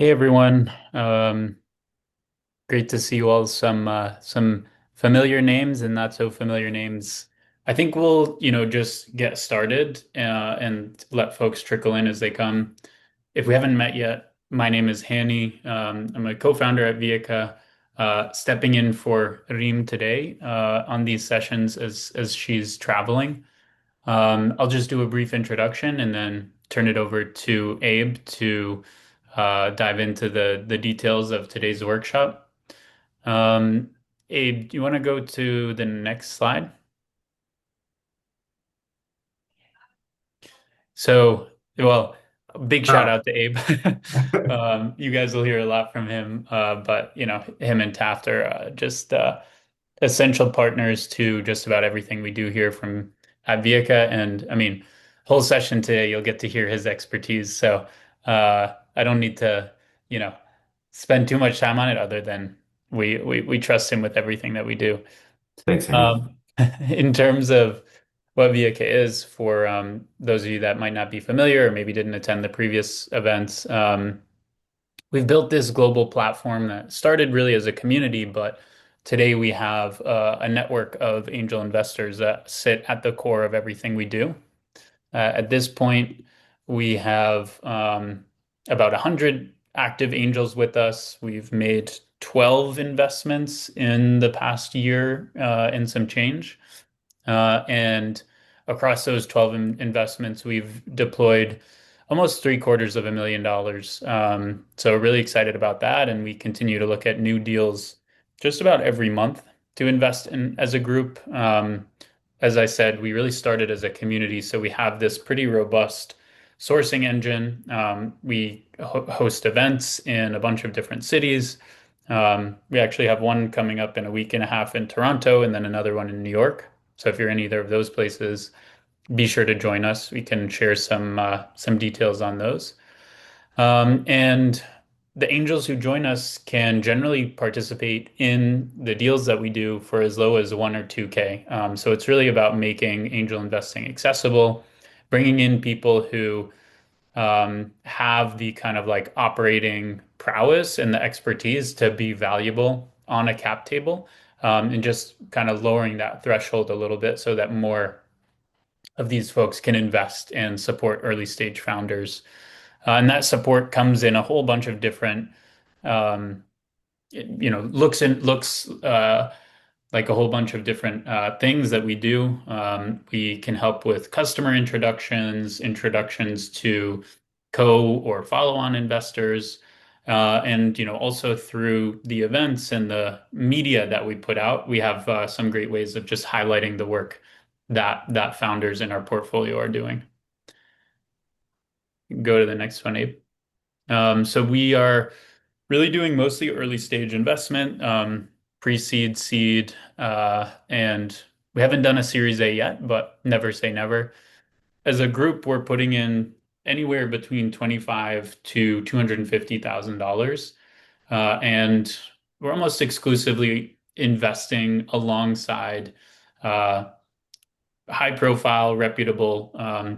Hey everyone. Great to see you all. Some familiar names and not so familiar names. I think we'll, just get started and let folks trickle in as they come. If we haven't met yet, my name is Hani. I'm a co-founder at Vieka, stepping in for Reem today on these sessions as she's traveling. I'll just do a brief introduction and then turn it over to Abe to dive into the details of today's workshop. Um, Abe, do you want to go to the next slide? So, well, a big shout Oh, out to Abe. You guys will hear a lot from him, but him and Taft are just essential partners to just about everything we do here from at Vieka. And I mean, whole session today, you'll get to hear his expertise. So I don't need to, you know, spend too much time on it other than we trust him with everything that we do. thanks, Henny. Um, in terms of what Vieka is, for those of you that might not be familiar or maybe didn't attend the previous events, we've built this global platform that started really as a community, but today we have a network of angel investors that sit at the core of everything we do. At this point, we have about 100 active angels with us. We've made 12 investments in the past year and some change. And across those 12 investments, we've deployed almost $750,000. So really excited about that. And we continue to look at new deals just about every month to invest in as a group. As I said, we really started as a community. So we have this pretty robust sourcing engine. We host events in a bunch of different cities. We actually have one coming up in a week and a half in Toronto and then another one in New York. So if you're in either of those places, be sure to join us. We can share some details on those. And the angels who join us can generally participate in the deals that we do for as low as 1 or 2K. So it's really about making angel investing accessible, bringing in people who have the kind of like operating prowess and the expertise to be valuable on a cap table, and just kind of lowering that threshold a little bit so that more of these folks can invest and support early stage founders. And that support comes in a whole bunch of different, um, looks like a whole bunch of different things that we do. We can help with customer introductions, introductions to co or follow-on investors, and also through the events and the media that we put out, we have some great ways of just highlighting the work that founders in our portfolio are doing. Go to the next one, Abe. So we are really doing mostly early stage investment, pre-seed, seed, and we haven't done a Series A yet, but never say never. As a group, we're putting in anywhere between 25 to $250,000, and we're almost exclusively investing alongside uh, high-profile, reputable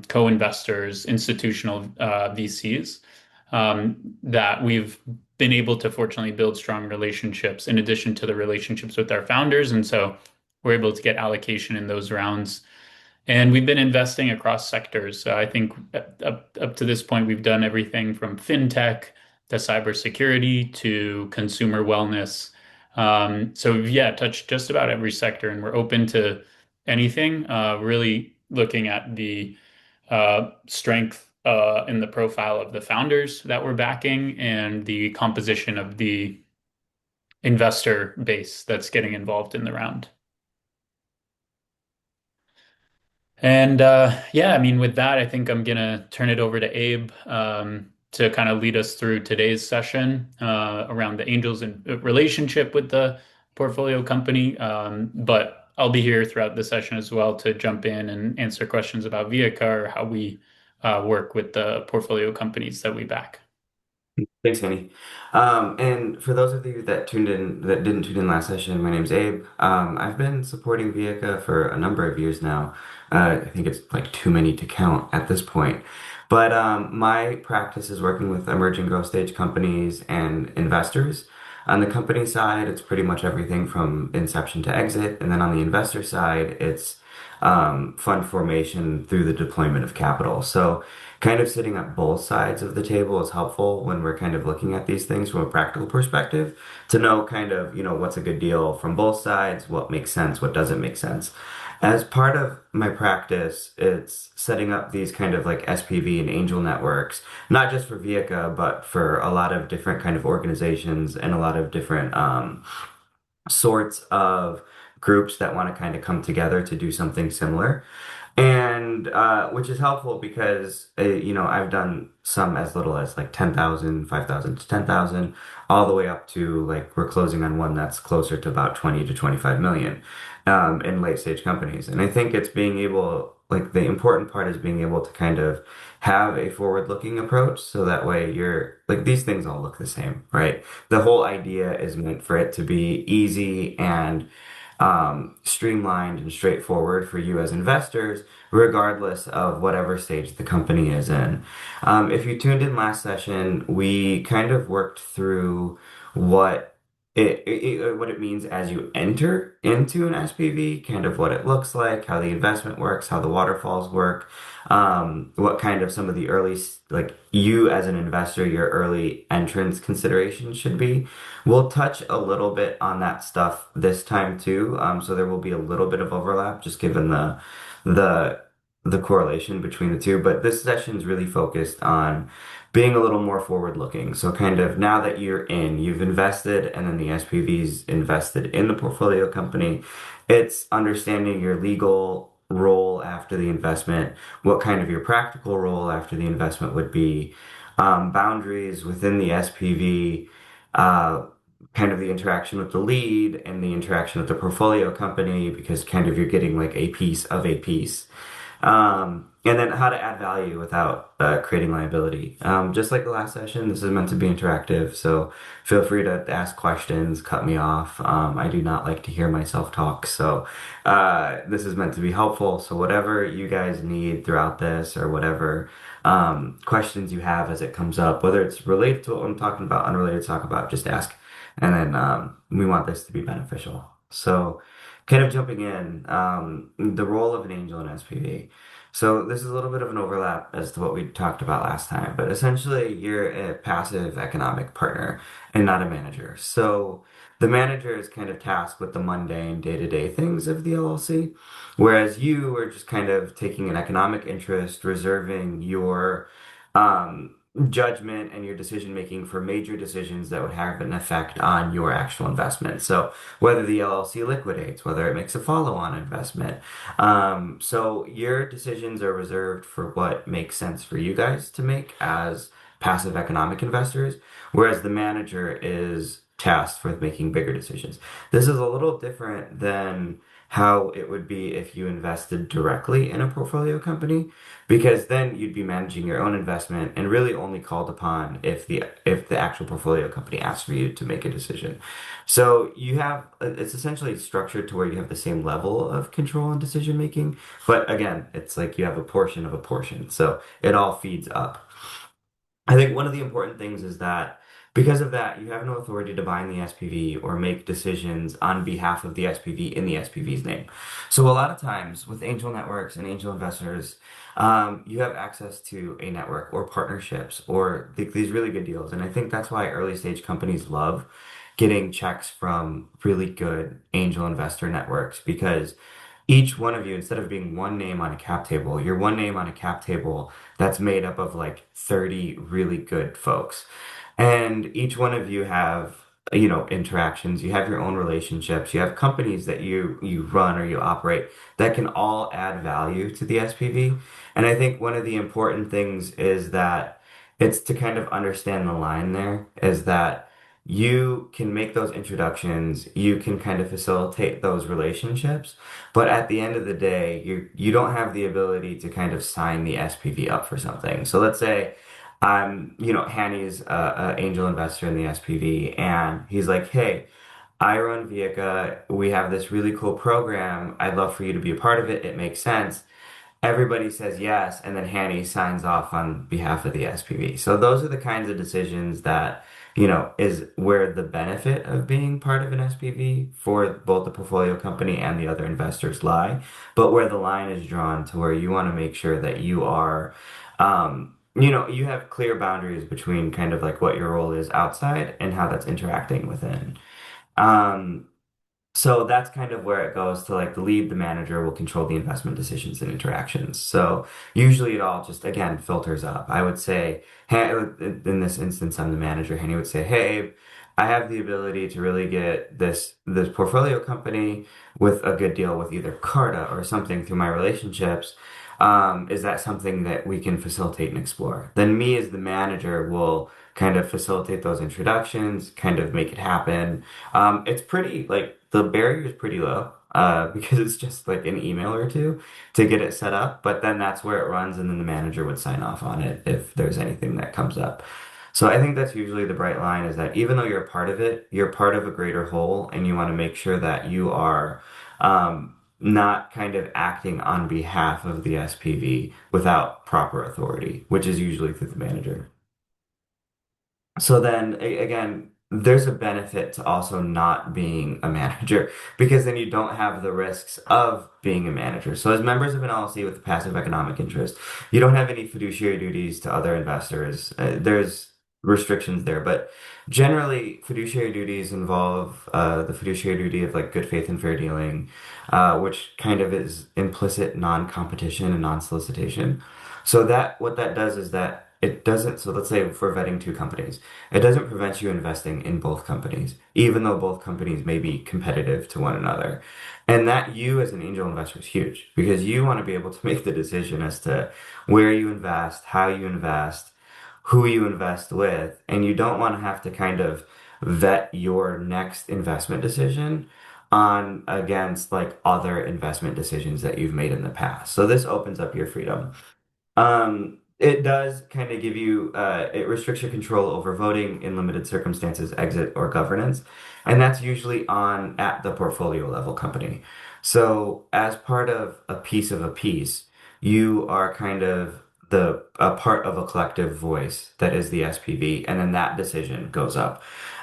co-investors, institutional VCs that we've been able to fortunately build strong relationships in addition to the relationships with our founders. And so we're able to get allocation in those rounds. And we've been investing across sectors. So I think up to this point, we've done everything from fintech to cybersecurity to consumer wellness. So yeah, touched just about every sector, and we're open to anything. Really looking at the strength in the profile of the founders that we're backing and the composition of the investor base that's getting involved in the round. And yeah, I mean, with that, I think I'm gonna turn it over to Abe to kind of lead us through today's session around the angels and relationship with the portfolio company. But I'll be here throughout the session as well to jump in and answer questions about Viaca or how we work with the portfolio companies that we back. Thanks, Henny. And for those of you that tuned in, that didn't tune in last session, my name's Abe. I've been supporting Vieka for a number of years now. I think it's like too many to count at this point. But my practice is working with emerging growth stage companies and investors. On the company side, it's pretty much everything from inception to exit. And then on the investor side, it's fund formation through the deployment of capital. So kind of sitting at both sides of the table is helpful when we're kind of looking at these things from a practical perspective to know kind of, what's a good deal from both sides, what makes sense, what doesn't make sense. As part of my practice, it's setting up these kind of like SPV and angel networks, not just for Viaca, but for a lot of different kind of organizations and a lot of different sorts of groups that want to kind of come together to do something similar. And which is helpful because I've done some as little as like 10,000, 5,000 to 10,000, all the way up to like we're closing on one that's closer to about 20 to 25 million in late stage companies. And I think it's being able, like the important part is being able to kind of have a forward-looking approach so that way you're like these things all look the same, right? The whole idea is meant for it to be easy and streamlined and straightforward for you as investors, regardless of whatever stage the company is in. If you tuned in last session, we kind of worked through what what it means as you enter into an SPV, kind of what it looks like, how the investment works, how the waterfalls work, what kind of some of the early, like you as an investor, your early entrance considerations should be. We'll touch a little bit on that stuff this time too. So there will be a little bit of overlap just given the the correlation between the two. But this session is really focused on being a little more forward looking. So kind of now that you're in, you've invested and then the SPV's invested in the portfolio company, it's understanding your legal role after the investment, what kind of your practical role after the investment would be, boundaries within the SPV, uh, kind of the interaction with the lead and the interaction with the portfolio company, because kind of you're getting like a piece of a piece. And then how to add value without creating liability. Just like the last session, this is meant to be interactive, so feel free to ask questions, cut me off. I do not like to hear myself talk, so this is meant to be helpful. So whatever you guys need throughout this, or whatever questions you have as it comes up, whether it's related to what I'm talking about, unrelated to talk about, just ask. And then we want this to be beneficial. So, kind of jumping in, the role of an angel in SPV. So this is a little bit of an overlap as to what we talked about last time, but essentially you're a passive economic partner and not a manager. So the manager is kind of tasked with the mundane day-to-day things of the LLC, whereas you are just kind of taking an economic interest, reserving your judgment and your decision making for major decisions that would have an effect on your actual investment. So whether the LLC liquidates, whether it makes a follow-on investment. So your decisions are reserved for what makes sense for you guys to make as passive economic investors, whereas the manager is tasked with making bigger decisions. This is a little different than how it would be if you invested directly in a portfolio company, because then you'd be managing your own investment and really only called upon if the actual portfolio company asks for you to make a decision. So you have it's essentially structured to where you have the same level of control and decision making, but again, it's like you have a portion of a portion. So it all feeds up. I think one of the important things is that because of that, you have no authority to bind the SPV or make decisions on behalf of the SPV in the SPV's name. So a lot of times with angel networks and angel investors, you have access to a network or partnerships or these really good deals. And I think that's why early stage companies love getting checks from really good angel investor networks, because each one of you, instead of being one name on a cap table, you're one name on a cap table that's made up of like 30 really good folks. And each one of you have, interactions, you have your own relationships, you have companies that you run or you operate that can all add value to the SPV. And I think one of the important things is that it's to kind of understand the line there is that you can make those introductions, you can kind of facilitate those relationships, but at the end of the day, you don't have the ability to kind of sign the SPV up for something. So let's say Hanny's a angel investor in the SPV, and he's like, "Hey, I run Viaca. We have this really cool program. I'd love for you to be a part of it. It makes sense." everybody says yes, and then Hanny signs off on behalf of the SPV. So those are the kinds of decisions that, is where the benefit of being part of an SPV for both the portfolio company and the other investors lie, but where the line is drawn to where you want to make sure that you are, you have clear boundaries between kind of like what your role is outside and how that's interacting within. Um, so that's kind of where it goes to like the lead, the manager will control the investment decisions and interactions. So usually it all just again filters up. I would say, hey, in this instance, I'm the manager, and he would say, hey, I have the ability to really get this portfolio company with a good deal with either Carta or something through my relationships. Is that something that we can facilitate and explore? Then me as the manager will kind of facilitate those introductions, kind of make it happen. It's pretty like the barrier is pretty low because it's just like an email or two to get it set up. But then that's where it runs, and then the manager would sign off on it if there's anything that comes up. So I think that's usually the bright line is that even though you're a part of it, you're part of a greater whole, and you want to make sure that you are not kind of acting on behalf of the SPV without proper authority, which is usually through the manager. So then again, there's a benefit to also not being a manager because then you don't have the risks of being a manager. So as members of an LLC with a passive economic interest, you don't have any fiduciary duties to other investors. There's restrictions there, but generally fiduciary duties involve the fiduciary duty of like good faith and fair dealing, which kind of is implicit non-competition and non-solicitation. So that what that does is that it doesn't, so let's say if we're vetting two companies, it doesn't prevent you investing in both companies, even though both companies may be competitive to one another. And that you as an angel investor is huge because you want to be able to make the decision as to where you invest, how you invest, who you invest with, and you don't want to have to kind of vet your next investment decision on against like other investment decisions that you've made in the past. So this opens up your freedom. It does kind of give you, it restricts your control over voting in limited circumstances, exit, or governance. And that's usually on at the portfolio level company. So as part of a piece, you are kind of a part of a collective voice that is the SPV, and then that decision goes up.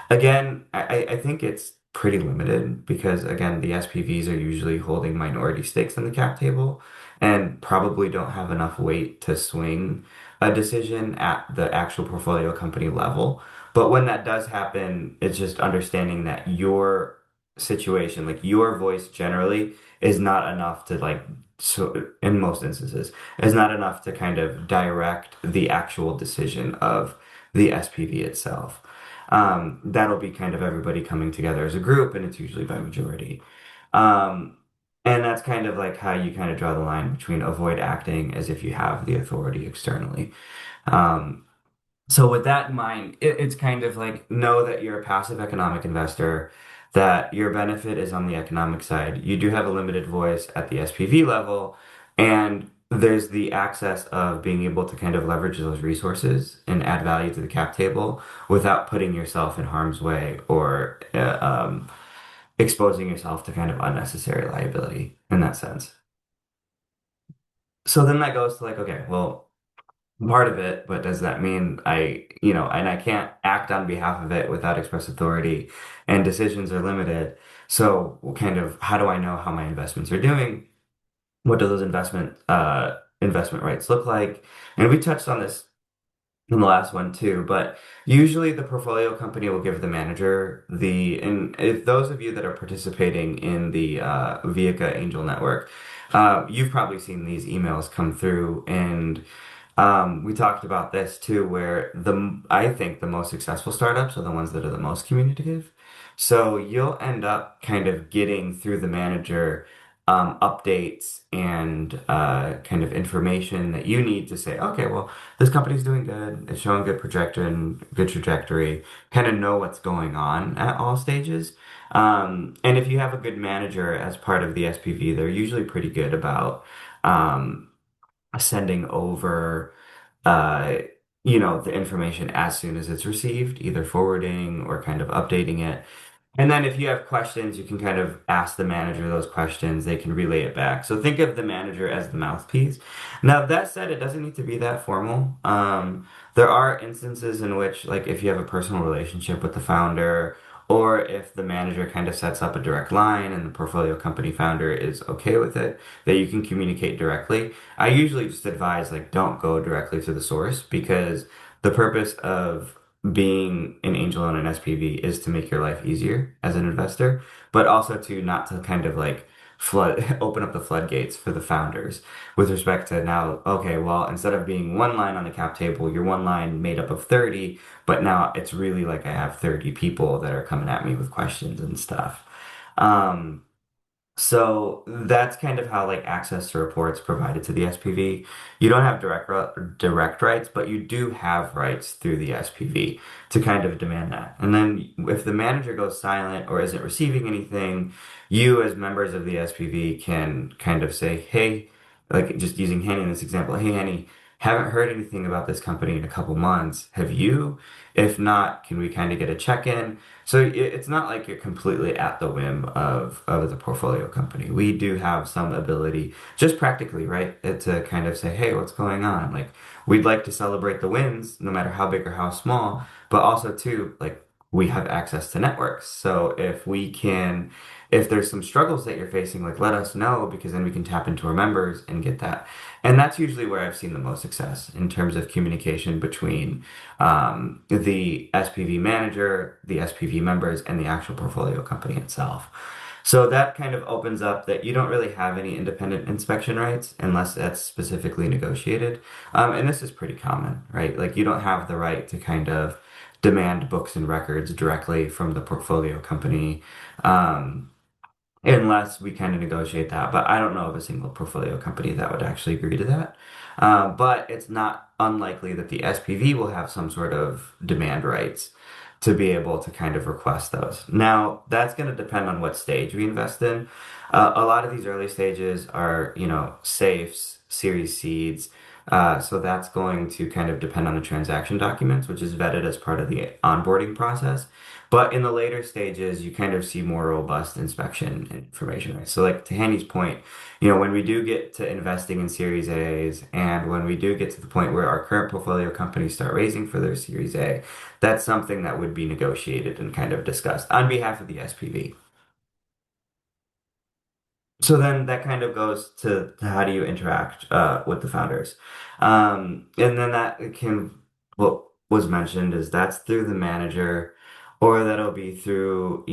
Again, I think it's pretty limited because again, the SPVs are usually holding minority stakes in the cap table and probably don't have enough weight to swing a decision at the actual portfolio company level. But when that does happen, it's just understanding that your situation, like your voice generally, is not enough to like, so in most instances, is not enough to kind of direct the actual decision of the SPV itself. That'll be kind of everybody coming together as a group, and it's usually by majority. Um, and that's kind of like how you kind of draw the line between avoid acting as if you have the authority externally. Um, so with that in mind, it's kind of like know that you're a passive economic investor, that your benefit is on the economic side. You do have a limited voice at the SPV level, and there's the access of being able to kind of leverage those resources and add value to the cap table without putting yourself in harm's way or exposing yourself to kind of unnecessary liability in that sense. So then that goes to like, okay, well, part of it, but does that mean and I can't act on behalf of it without express authority and decisions are limited. So kind of how do I know how my investments are doing? What do those investment rights look like? And we touched on this in the last one too, but usually the portfolio company will give the manager and if those of you that are participating in the Viaca Angel Network, you've probably seen these emails come through and we talked about this too, where I think the most successful startups are the ones that are the most communicative. So you'll end up kind of getting through the manager updates and kind of information that you need to say, okay, well, this company's doing good. It's showing good projection, good trajectory. Kind of know what's going on at all stages. And if you have a good manager as part of the SPV, they're usually pretty good about um, sending over uh, the information as soon as it's received, either forwarding or kind of updating it. And then if you have questions, you can kind of ask the manager those questions. They can relay it back. So think of the manager as the mouthpiece. Now, that said, it doesn't need to be that formal. There are instances in which, like, if you have a personal relationship with the founder, or if the manager kind of sets up a direct line and the portfolio company founder is okay with it, that you can communicate directly. I usually just advise, like, don't go directly to the source because the purpose of being an angel on an SPV is to make your life easier as an investor, but also to not to kind of like flood open up the floodgates for the founders with respect to now, okay, well, instead of being one line on the cap table, you're one line made up of 30, but now it's really like I have 30 people that are coming at me with questions and stuff. Um, so that's kind of how like access to reports provided to the SPV. You don't have direct rights, but you do have rights through the SPV to kind of demand that. And then if the manager goes silent or isn't receiving anything, you as members of the SPV can kind of say, hey, like just using Henny in this example, hey Henny, haven't heard anything about this company in a couple months. Have you? If not, can we kind of get a check-in? So it's not like you're completely at the whim of the portfolio company. We do have some ability, just practically, right, to kind of say, hey, what's going on? Like, we'd like to celebrate the wins, no matter how big or how small, but also too, like, we have access to networks. So if there's some struggles that you're facing, like, let us know because then we can tap into our members and get that. And that's usually where I've seen the most success in terms of communication between the SPV manager, the SPV members, and the actual portfolio company itself. So that kind of opens up that you don't really have any independent inspection rights unless that's specifically negotiated. And this is pretty common, right? Like you don't have the right to kind of demand books and records directly from the portfolio company. Um, Unless we kind of negotiate that. But I don't know of a single portfolio company that would actually agree to that. But it's not unlikely that the SPV will have some sort of demand rights to be able to kind of request those. Now, that's going to depend on what stage we invest in. A lot of these early stages are, safes, series seeds. So that's going to kind of depend on the transaction documents, which is vetted as part of the onboarding process. But in the later stages, you kind of see more robust inspection information, right? So like to Hanny's point, when we do get to investing in Series A's and when we do get to the point where our current portfolio companies start raising for their Series A, that's something that would be negotiated and kind of discussed on behalf of the SPV. So then that kind of goes to how do you interact with the founders. And then what was mentioned is that's through the manager, or that'll be through,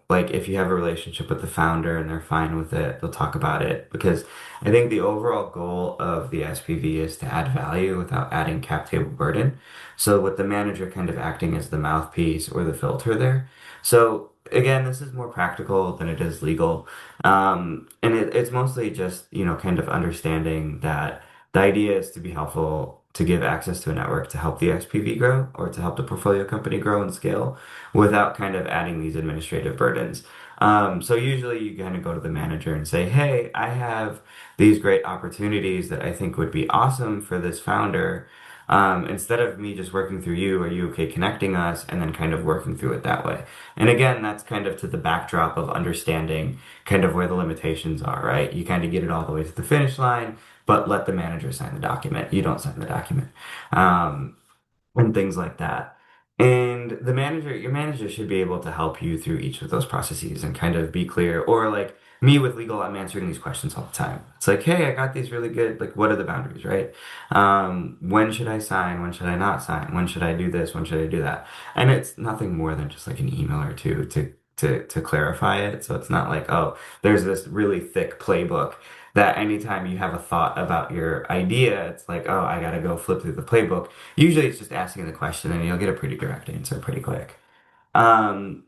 like if you have a relationship with the founder and they're fine with it, they'll talk about it. Because I think the overall goal of the SPV is to add value without adding cap table burden. So with the manager kind of acting as the mouthpiece or the filter there. So again, this is more practical than it is legal. And it's mostly just, kind of understanding that the idea is to be helpful, to give access to a network to help the SPV grow or to help the portfolio company grow and scale without kind of adding these administrative burdens. So usually you kind of go to the manager and say, hey, I have these great opportunities that I think would be awesome for this founder. Instead of me just working through you, are you okay connecting us and then kind of working through it that way? And again, that's kind of to the backdrop of understanding kind of where the limitations are, right? You kind of get it all the way to the finish line, but let the manager sign the document. You don't sign the document. Um, and things like that. And your manager should be able to help you through each of those processes and kind of be clear. Or like me with legal, I'm answering these questions all the time. It's like, hey, I got these really good, like, what are the boundaries, right? When should I sign? When should I not sign? When should I do this? When should I do that? And it's nothing more than just like an email or two to clarify it. So it's not like, oh, there's this really thick playbook that anytime you have a thought about your idea, it's like, oh, I gotta go flip through the playbook. Usually it's just asking the question and you'll get a pretty direct answer pretty quick. Um,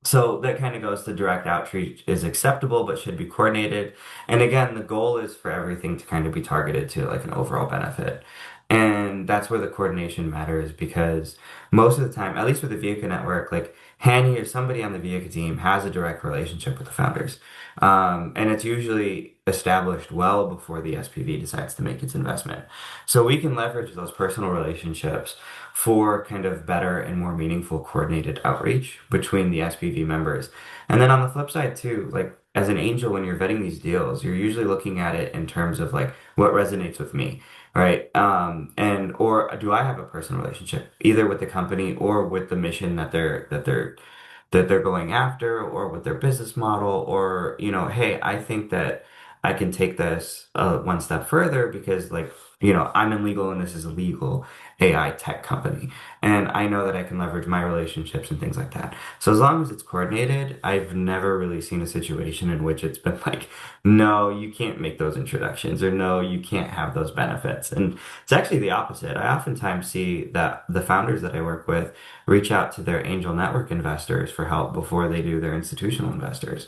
so that kind of goes to direct outreach is acceptable but should be coordinated. And again, the goal is for everything to kind of be targeted to like an overall benefit. And that's where the coordination matters because most of the time, at least with the Viaca network, like Hanny or somebody on the Viaca team has a direct relationship with the founders. And it's usually established well before the SPV decides to make its investment. So we can leverage those personal relationships for kind of better and more meaningful coordinated outreach between the SPV members. And then on the flip side too, like as an angel, when you're vetting these deals, you're usually looking at it in terms of like what resonates with me, right? And or do I have a personal relationship either with the company or with the mission that they're going after or with their business model or hey, I think that I can take this one step further because like I'm in legal and this is a legal AI tech company and I know that I can leverage my relationships and things like that. So as long as it's coordinated, I've never really seen a situation in which it's been like, no, you can't make those introductions or no, you can't have those benefits. And it's actually the opposite. I oftentimes see that the founders that I work with reach out to their angel network investors for help before they do their institutional investors,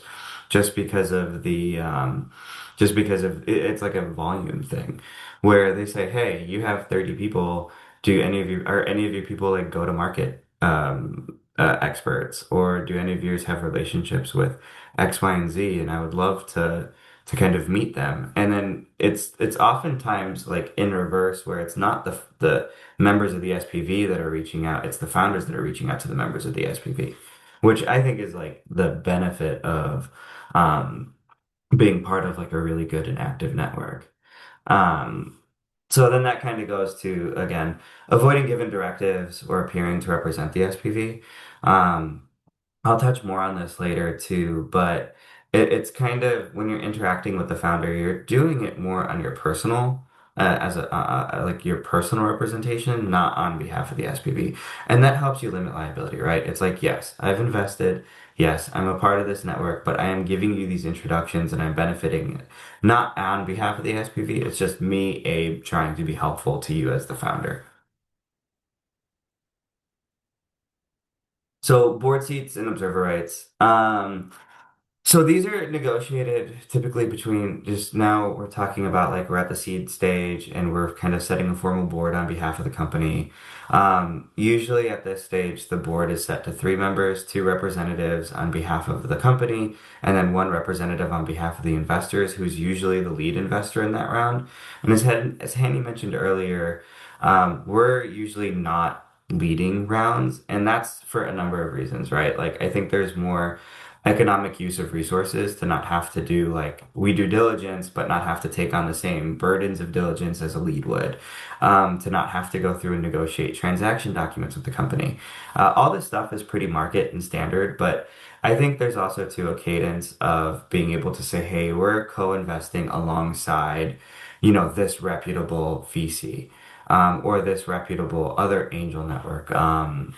just because of it's like a volume thing, where they say, "Hey, you have 30 people. Do any of you people like go to market experts, or do any of yours have relationships with X, Y, and Z? And I would love to kind of meet them." And then it's oftentimes like in reverse, where it's not the members of the SPV that are reaching out, it's the founders that are reaching out to the members of the SPV, which I think is like the benefit of um, being part of like a really good and active network. Um, so then that kind of goes to, again, avoiding giving directives or appearing to represent the SPV. Um, I'll touch more on this later too, but it's kind of when you're interacting with the founder, you're doing it more on your personal, as a like your personal representation, not on behalf of the SPV, and that helps you limit liability, right? It's like, yes, I've invested, yes, I'm a part of this network, but I am giving you these introductions and I'm benefiting not on behalf of the SPV. It's just me, Abe, trying to be helpful to you as the founder. So board seats and observer rights. So these are negotiated typically between just now we're talking about like we're at the seed stage and we're kind of setting a formal board on behalf of the company. Usually at this stage, the board is set to three members, two representatives on behalf of the company, and then one representative on behalf of the investors, who's usually the lead investor in that round. And as Hanny mentioned earlier, we're usually not leading rounds, and that's for a number of reasons, right? Like I think there's more economic use of resources to not have to do like we do diligence, but not have to take on the same burdens of diligence as a lead would, to not have to go through and negotiate transaction documents with the company. All this stuff is pretty market and standard, but I think there's also too a cadence of being able to say, hey, we're co-investing alongside, this reputable VC. Or this reputable other angel network. And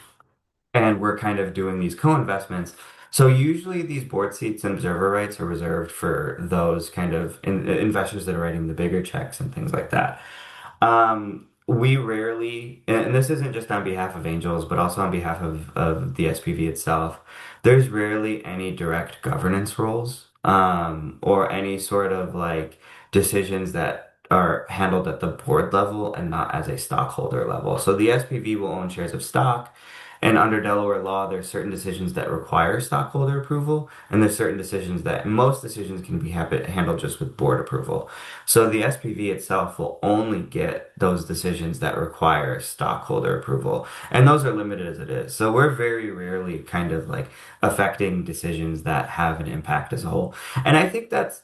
we're kind of doing these co-investments. So usually these board seats and observer rights are reserved for those kind of investors that are writing the bigger checks and things like that. We rarely, and this isn't just on behalf of Angels, but also on behalf of the SPV itself, there's rarely any direct governance roles, or any sort of like decisions that are handled at the board level and not as a stockholder level. So the SPV will own shares of stock. And under Delaware law, there's certain decisions that require stockholder approval, and there's certain decisions that most decisions can be handled just with board approval. So the SPV itself will only get those decisions that require stockholder approval, and those are limited as it is. So we're very rarely kind of like affecting decisions that have an impact as a whole. And I think that's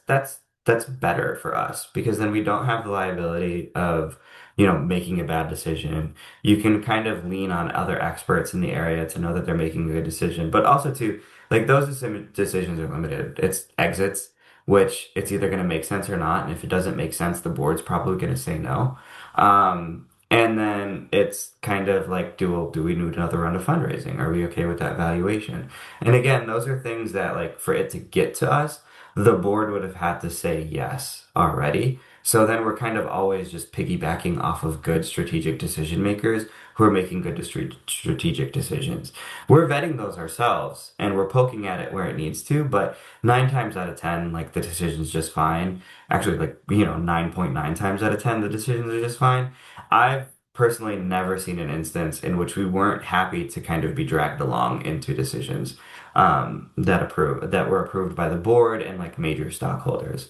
better for us because then we don't have the liability of, making a bad decision. You can kind of lean on other experts in the area to know that they're making a good decision, but also to like those decisions are limited. It's exits, which it's either going to make sense or not. And if it doesn't make sense, the board's probably going to say no. And then it's kind of like, do we need another round of fundraising? Are we okay with that valuation? And again, those are things that like for it to get to us, the board would have had to say yes already. So then we're kind of always just piggybacking off of good strategic decision makers who are making good strategic decisions. We're vetting those ourselves and we're poking at it where it needs to, but 9 times out of 10, like the decision's just fine. Actually, like, 9.9 times out of 10, the decisions are just fine. I've personally never seen an instance in which we weren't happy to kind of be dragged along into decisions that were approved by the board and like major stockholders.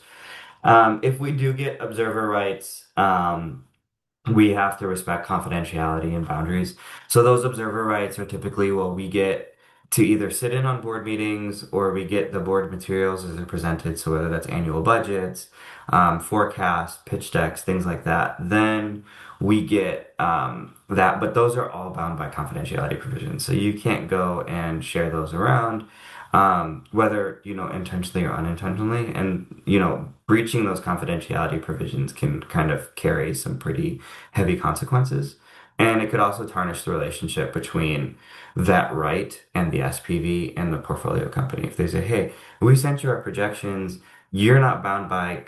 If we do get observer rights, we have to respect confidentiality and boundaries. So those observer rights are typically, well, we get to either sit in on board meetings or we get the board materials as they're presented. So whether that's annual budgets, forecasts, pitch decks, things like that, then we get that. But those are all bound by confidentiality provisions. So you can't go and share those around. Whether, intentionally or unintentionally, and, breaching those confidentiality provisions can kind of carry some pretty heavy consequences. And it could also tarnish the relationship between that right and the SPV and the portfolio company. If they say, hey, we sent you our projections, you're not bound by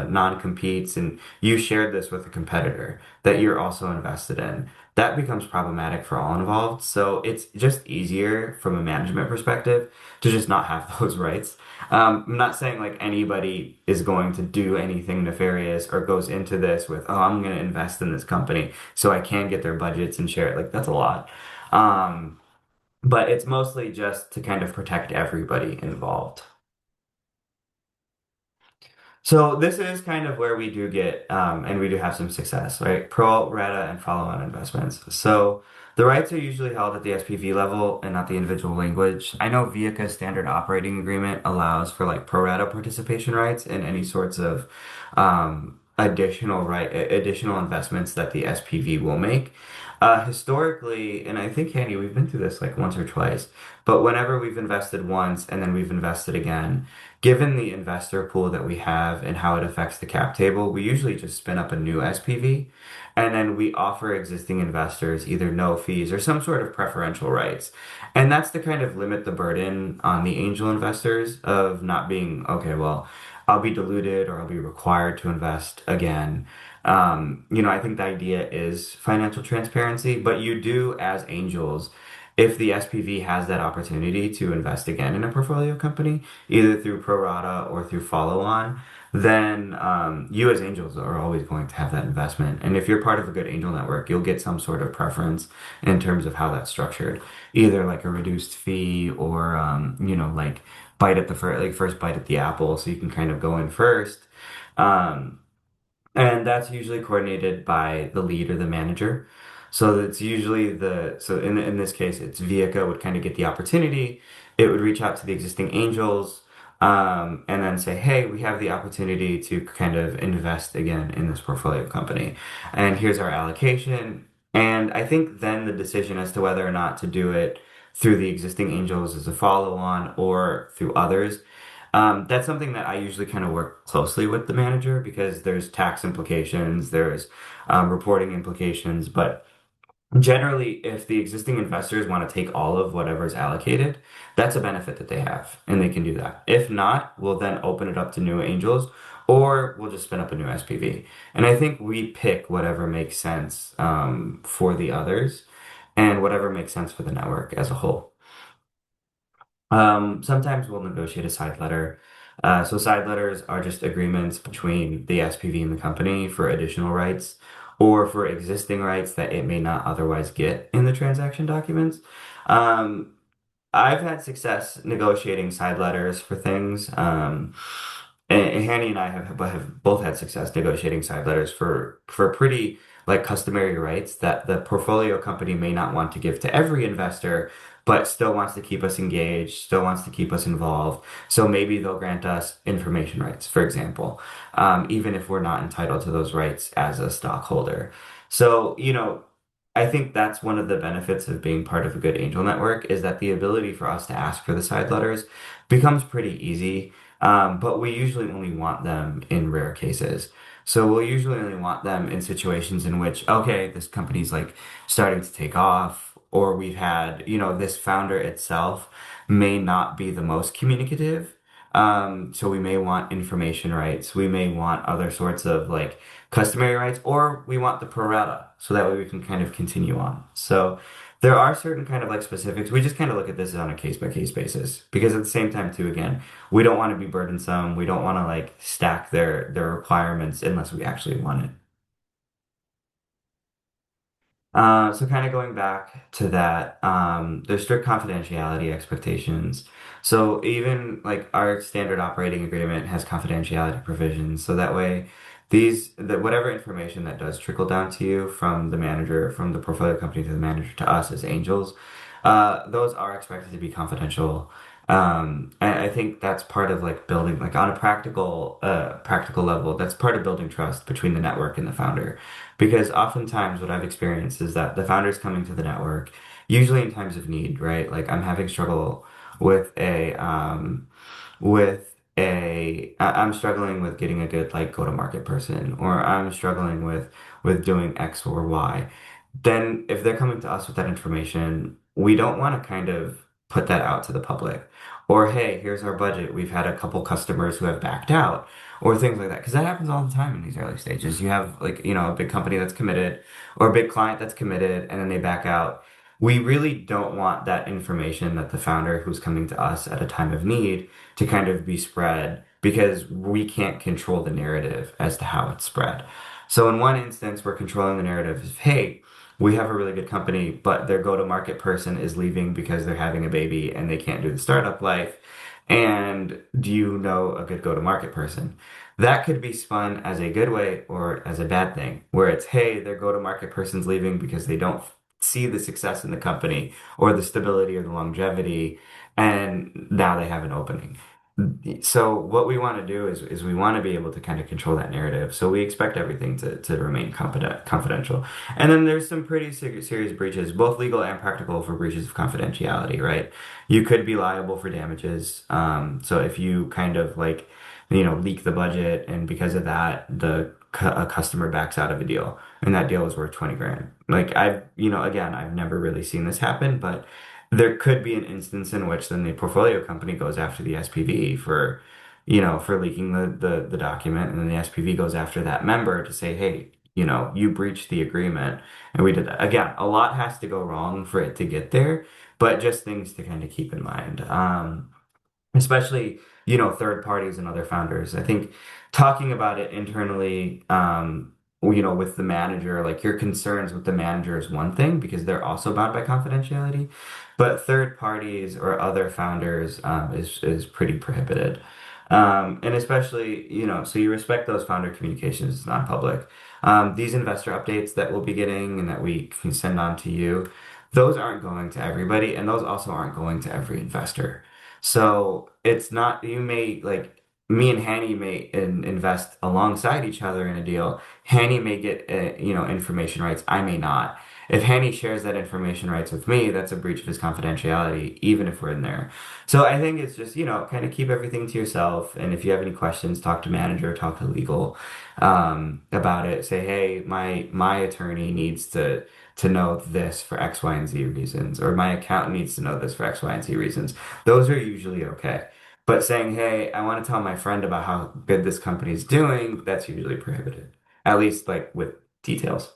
non-competes, and you shared this with a competitor that you're also invested in. That becomes problematic for all involved. So it's just easier from a management perspective to just not have those rights. I'm not saying like anybody is going to do anything nefarious or goes into this with, oh, I'm going to invest in this company so I can get their budgets and share it. Like that's a lot. Um, but it's mostly just to kind of protect everybody involved. So this is kind of where we do get, and we do have some success, right? Pro rata and follow-on investments. So the rights are usually held at the SPV level and not the individual language. I know Viaca's standard operating agreement allows for like pro rata participation rights in any sorts of additional investments that the SPV will make. Historically, and I think Handy, we've been through this like once or twice, but whenever we've invested once and then we've invested again. Given the investor pool that we have and how it affects the cap table, we usually just spin up a new SPV and then we offer existing investors either no fees or some sort of preferential rights. And that's to kind of limit the burden on the angel investors of not being, okay, well, I'll be diluted or I'll be required to invest again. I think the idea is financial transparency, but you do as angels if the SPV has that opportunity to invest again in a portfolio company, either through pro rata or through follow on, then you as angels are always going to have that investment. And if you're part of a good angel network, you'll get some sort of preference in terms of how that's structured, either like a reduced fee or like bite at the first bite at the apple, so you can kind of go in first. Um, and that's usually coordinated by the lead or the manager. So it's usually so in this case, it's Viaca would kind of get the opportunity. It would reach out to the existing angels, and then say, hey, we have the opportunity to kind of invest again in this portfolio company. And here's our allocation. And I think then the decision as to whether or not to do it through the existing angels as a follow-on or through others that's something that I usually kind of work closely with the manager because there's tax implications, there's reporting implications, but generally, if the existing investors want to take all of whatever's allocated, that's a benefit that they have, and they can do that. If not, we'll then open it up to new angels, or we'll just spin up a new SPV. And I think we pick whatever makes sense for the others and whatever makes sense for the network as a whole. Sometimes we'll negotiate a side letter. So side letters are just agreements between the SPV and the company for additional rights or for existing rights that it may not otherwise get in the transaction documents. Um, I've had success negotiating side letters for things. And Hanny and I have both had success negotiating side letters for pretty like customary rights that the portfolio company may not want to give to every investor, but still wants to keep us engaged, still wants to keep us involved. So maybe they'll grant us information rights, for example, even if we're not entitled to those rights as a stockholder. So, I think that's one of the benefits of being part of a good angel network is that the ability for us to ask for the side letters becomes pretty easy. But we usually only want them in rare cases. So we'll usually only want them in situations in which, okay, this company's like starting to take off, or we've had, this founder itself may not be the most communicative. So we may want information rights. We may want other sorts of like customary rights, or we want the pro rata. So that way we can kind of continue on. So there are certain kind of like specifics. We just kind of look at this on a case by case basis because at the same time too, again, we don't want to be burdensome. We don't want to like stack their requirements unless we actually want it. So kind of going back to that, there's strict confidentiality expectations. So even like our standard operating agreement has confidentiality provisions. So that way, that whatever information that does trickle down to you from the manager, from the portfolio company to the manager to us as angels, those are expected to be confidential. I think that's part of like building, like on a practical level, that's part of building trust between the network and the founder. Because oftentimes what I've experienced is that the founder's coming to the network, usually in times of need, right? Like I'm having struggle with I'm struggling with getting a good like go-to-market person, or I'm struggling with doing X or Y. Then if they're coming to us with that information, we don't want to kind of put that out to the public. Or hey, here's our budget. We've had a couple customers who have backed out or things like that. Because that happens all the time in these early stages. You have like, a big company that's committed or a big client that's committed and then they back out. We really don't want that information that the founder who's coming to us at a time of need to kind of be spread because we can't control the narrative as to how it's spread. So in one instance, we're controlling the narrative of, hey, we have a really good company, but their go-to-market person is leaving because they're having a baby and they can't do the startup life. And do you know a good go-to-market person? That could be spun as a good way or as a bad thing, where it's, hey, their go-to-market person's leaving because they don't see the success in the company or the stability or the longevity, and now they have an opening. So what we want to do is we want to be able to kind of control that narrative. So we expect everything to remain confidential. And then there's some pretty serious breaches, both legal and practical for breaches of confidentiality, right? You could be liable for damages. So if you kind of like, leak the budget and because of that, a customer backs out of a deal and that deal is worth 20 grand. Like again, I've never really seen this happen, but there could be an instance in which then the portfolio company goes after the SPV for leaking the document, and then the SPV goes after that member to say, hey, you breached the agreement, and we did that. Again, a lot has to go wrong for it to get there, but just things to kind of keep in mind. Especially, third parties and other founders. I think talking about it internally, with the manager, like your concerns with the manager is one thing because they're also bound by confidentiality, but third parties or other founders is pretty prohibited. And especially, so you respect those founder communications, it's non-public. These investor updates that we'll be getting and that we can send on to you, those aren't going to everybody, and those also aren't going to every investor. So it's not, you may like me and Hanny may invest alongside each other in a deal. Hanny may get, information rights. I may not. If Hanny shares that information rights with me, that's a breach of his confidentiality, even if we're in there. So I think it's just, kind of keep everything to yourself. And if you have any questions, talk to manager, talk to legal, about it. Say, hey, my attorney needs to know this for X, Y, and Z reasons, or my accountant needs to know this for X, Y, and Z reasons. Those are usually okay. But saying, hey, I want to tell my friend about how good this company is doing, that's usually prohibited, at least like with details.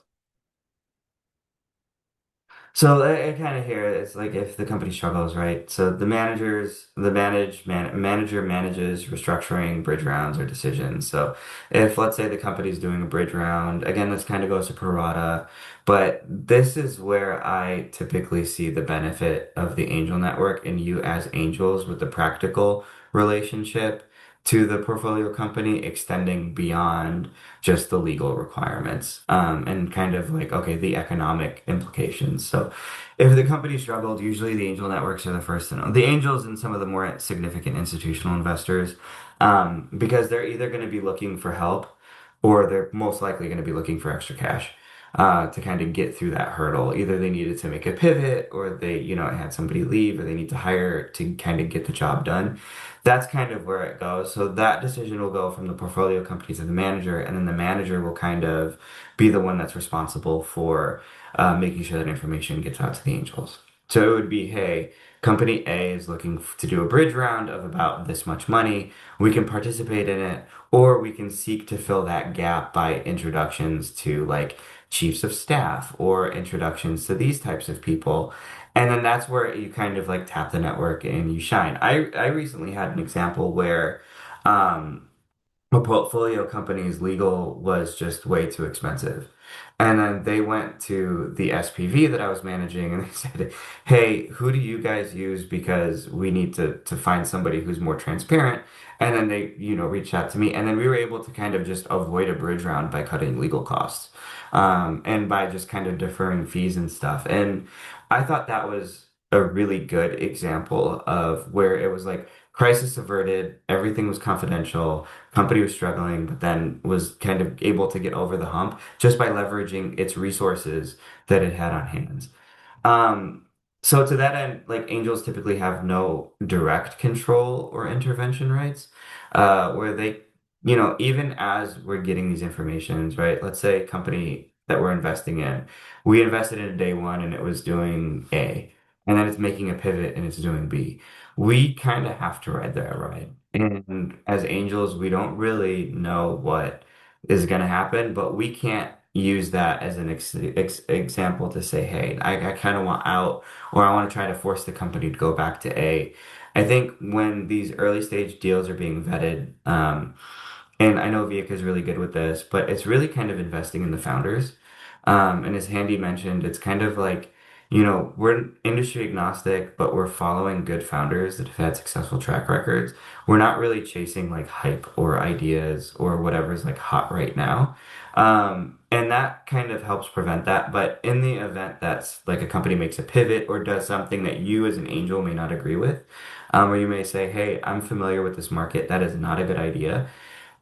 So I kind of hear it's like if the company struggles, right? So the manager manages restructuring, bridge rounds, or decisions. So if let's say the company's doing a bridge round, again, this kind of goes to pro rata, but this is where I typically see the benefit of the angel network and you as angels with the practical relationship to the portfolio company extending beyond just the legal requirements, and kind of like, okay, the economic implications. So if the company struggled, usually the angel networks are the first to know. The angels and some of the more significant institutional investors, because they're either going to be looking for help or they're most likely going to be looking for extra cash. To kind of get through that hurdle. Either they needed to make a pivot or they, had somebody leave or they need to hire to kind of get the job done. That's kind of where it goes. So that decision will go from the portfolio company to the manager, and then the manager will kind of be the one that's responsible for making sure that information gets out to the angels. So it would be, hey, company A is looking to do a bridge round of about this much money. We can participate in it, or we can seek to fill that gap by introductions to like chiefs of staff or introductions to these types of people. And then that's where you kind of like tap the network and you shine. I recently had an example where um, a portfolio company's legal was just way too expensive. And then they went to the SPV that I was managing and they said, "Hey, who do you guys use? Because we need to find somebody who's more transparent." And then they, reached out to me, and then we were able to kind of just avoid a bridge round by cutting legal costs, and by just kind of deferring fees and stuff. And I thought that was a really good example of where it was like crisis averted, everything was confidential, company was struggling, but then was kind of able to get over the hump just by leveraging its resources that it had on hand. Um, so to that end, like angels typically have no direct control or intervention rights, where they, even as we're getting these informations, right? Let's say a company that we're investing in, we invested in day one and it was doing A, and then it's making a pivot and it's doing B. We kind of have to ride that ride. And as angels, we don't really know what is going to happen, but we can't use that as an example to say, hey, I kind of want out, or I want to try to force the company to go back to A. I think when these early stage deals are being vetted, and I know Vic is really good with this, but it's really kind of investing in the founders. And as Handy mentioned, it's kind of like, we're industry agnostic, but we're following good founders that have had successful track records. We're not really chasing like hype or ideas or whatever's like hot right now. And that kind of helps prevent that. But in the event that's like a company makes a pivot or does something that you as an angel may not agree with, or you may say, hey, I'm familiar with this market. That is not a good idea.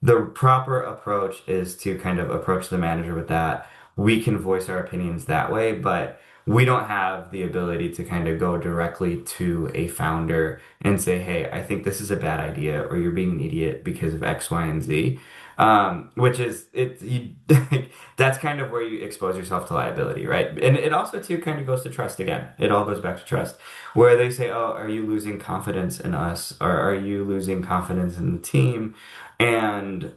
The proper approach is to kind of approach the manager with that. We can voice our opinions that way, but we don't have the ability to kind of go directly to a founder and say, "Hey, I think this is a bad idea," or "You're being an idiot because of X, Y, and Z." Which is it. That's kind of where you expose yourself to liability, right? And it also too kind of goes to trust again. It all goes back to trust, where they say, "Oh, are you losing confidence in us, or are you losing confidence in the team?" And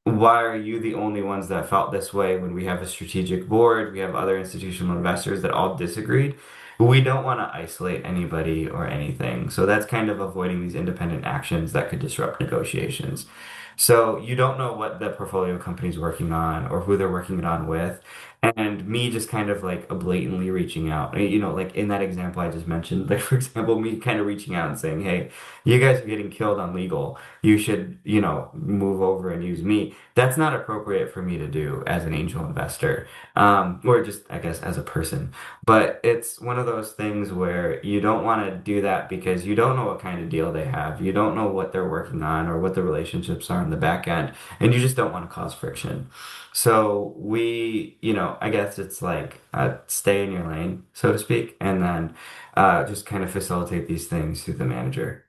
why are you the only ones that felt this way when we have a strategic board, we have other institutional investors that all disagreed? We don't want to isolate anybody or anything. So that's kind of avoiding these independent actions that could disrupt negotiations. So you don't know what the portfolio company's working on or who they're working it on with. And me just kind of like blatantly reaching out, like in that example I just mentioned, like for example, me kind of reaching out and saying, hey, you guys are getting killed on legal. You should, move over and use me. That's not appropriate for me to do as an angel investor, or just, I guess, as a person. But it's one of those things where you don't want to do that because you don't know what kind of deal they have. You don't know what they're working on or what the relationships are in the back end, and you just don't want to cause friction. So we, I guess it's like stay in your lane, so to speak, and then just kind of facilitate these things through the manager.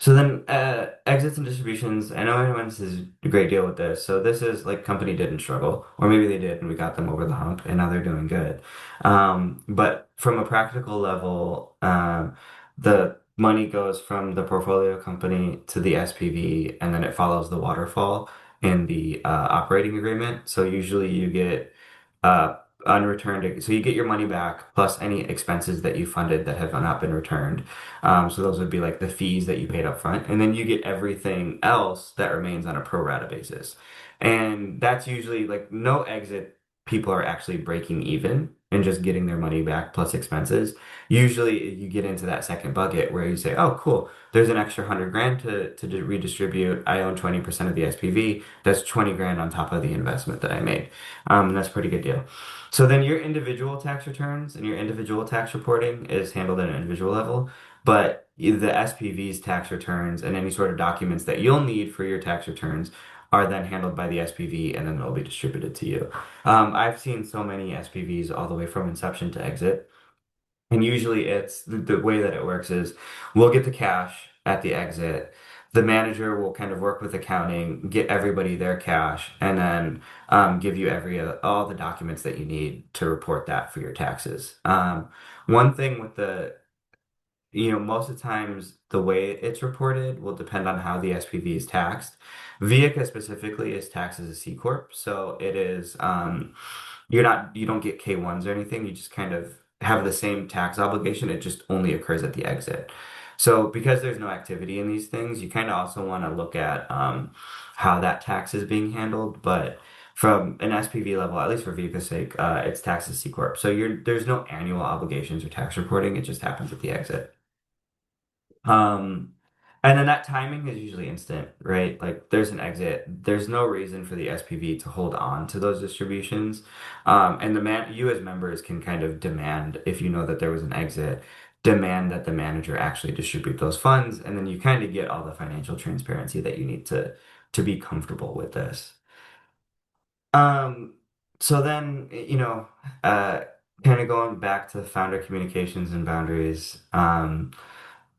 So then, exits and distributions. I know everyone says a great deal with this. So this is like company didn't struggle, or maybe they did, and we got them over the hump, and now they're doing good. But from a practical level, the money goes from the portfolio company to the SPV, and then it follows the waterfall in the operating agreement. So usually you get uh, unreturned, so you get your money back plus any expenses that you funded that have not been returned. So those would be like the fees that you paid up front, and then you get everything else that remains on a pro rata basis. And that's usually like no exit, people are actually breaking even and just getting their money back plus expenses. Usually you get into that second bucket where you say, oh, cool, there's an extra 100 grand to redistribute. I own 20% of the SPV. That's 20 grand on top of the investment that I made. And that's a pretty good deal. So then your individual tax returns and your individual tax reporting is handled at an individual level. But the SPV's tax returns and any sort of documents that you'll need for your tax returns are then handled by the SPV and then they'll be distributed to you. I've seen so many SPVs all the way from inception to exit. And usually it's the way that it works is we'll get the cash at the exit. The manager will kind of work with accounting, get everybody their cash, and then give you all the documents that you need to report that for your taxes. One thing with most of the times the way it's reported will depend on how the SPV is taxed. Viaca specifically is taxed as a C corp, so it is you don't get K1s or anything. You just kind of have the same tax obligation. It just only occurs at the exit. So because there's no activity in these things, you kind of also want to look at how that tax is being handled. But from an SPV level, at least for Viva's sake, it's taxed as C Corp. So there's no annual obligations or tax reporting. It just happens at the exit. Um, and then that timing is usually instant, right? Like there's an exit. There's no reason for the SPV to hold on to those distributions. And you as members can kind of demand, if you know that there was an exit, demand that the manager actually distribute those funds, and then you kind of get all the financial transparency that you need to be comfortable with this. Um, so then, uh, kind of going back to founder communications and boundaries.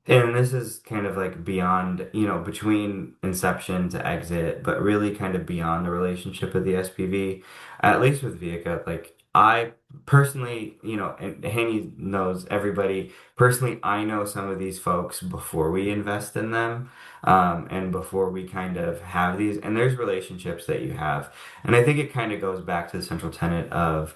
And this is kind of like beyond, between inception to exit, but really kind of beyond the relationship with the SPV. At least with Viaca, like I personally, and Haney knows everybody. Personally, I know some of these folks before we invest in them, and before we kind of have these. And there's relationships that you have, and I think it kind of goes back to the central tenet of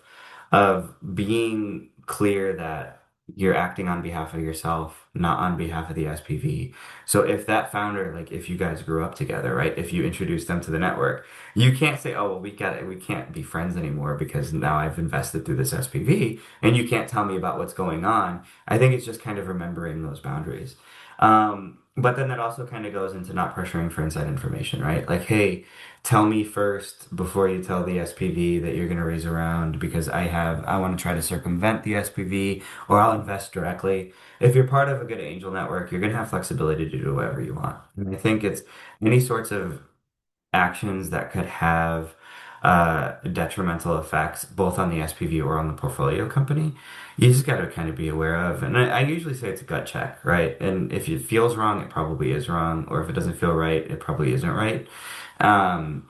being clear that you're acting on behalf of yourself, not on behalf of the SPV. So if that founder, like if you guys grew up together, right? If you introduce them to the network, you can't say, "Oh, well, we can't be friends anymore because now I've invested through this SPV and you can't tell me about what's going on." I think it's just kind of remembering those boundaries. But then that also kind of goes into not pressuring for inside information, right? Like, hey, tell me first before you tell the SPV that you're going to raise a round because I want to try to circumvent the SPV or I'll invest directly. If you're part of a good angel network, you're going to have flexibility to do whatever you want. And I think it's any sorts of actions that could have detrimental effects both on the SPV or on the portfolio company, you just got to kind of be aware of. And I usually say it's a gut check, right? And if it feels wrong, it probably is wrong. Or if it doesn't feel right, it probably isn't right. Um,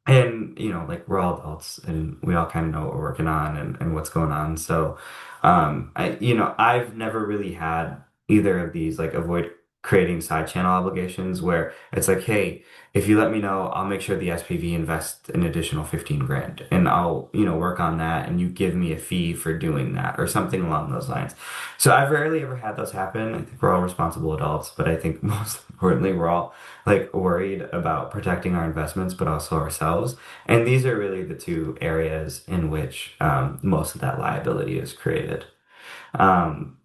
and like we're all adults and we all kind of know what we're working on and what's going on. So, I've never really had either of these, like avoid creating side channel obligations where it's like, hey, if you let me know, I'll make sure the SPV invests an additional 15 grand and I'll, work on that and you give me a fee for doing that or something along those lines. So I've rarely ever had those happen. I think we're all responsible adults, but I think most importantly, we're all like worried about protecting our investments, but also ourselves. And these are really the two areas in which most of that liability is created. Um,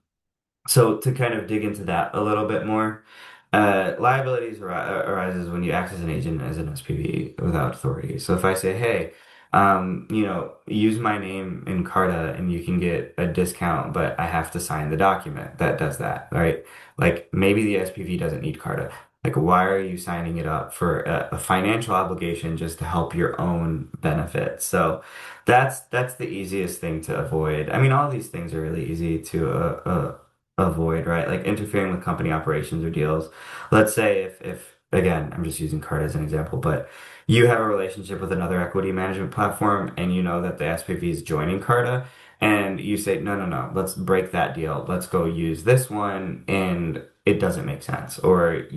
so to kind of dig into that a little bit more, liabilities arises when you act as an agent as an SPV without authority. So if I say, hey, use my name in Carta and you can get a discount, but I have to sign the document that does that, right? Like maybe the SPV doesn't need Carta. Like, why are you signing it up for a financial obligation just to help your own benefit? So that's the easiest thing to avoid. I mean, all these things are really easy to avoid, right? Like interfering with company operations or deals. Let's say if again, I'm just using Card as an example, but you have a relationship with another equity management platform and you know that the SPV is joining Carta and you say, no, no, no, let's break that deal. Let's go use this one and it doesn't make sense. Or,